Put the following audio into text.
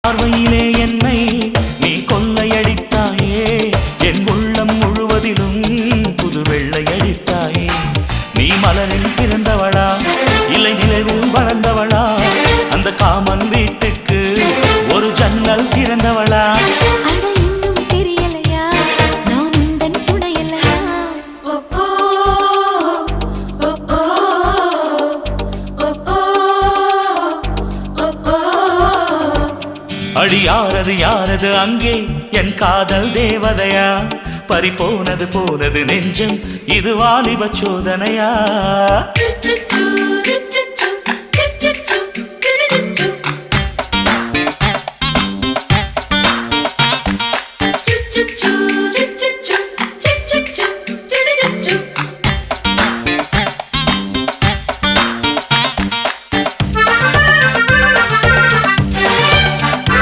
பார்வையிலே என்னை நீ கொள்ளையடித்தாயே, என் உள்ளம் முழுவதிலும் புது வெள்ளையடித்தாயே. நீ மலரில் பிறந்தவளா இல்லை நிலவில் வளர்ந்தவளா, அந்த காமன் வீட்டுக்கு ஒரு ஜன்னல் திறந்தவளா? அடி யாரது யாரது அங்கே என் காதல் தேவதையா, பறிபோனது போனது நெஞ்சம், இது வாலிப சோதனையா?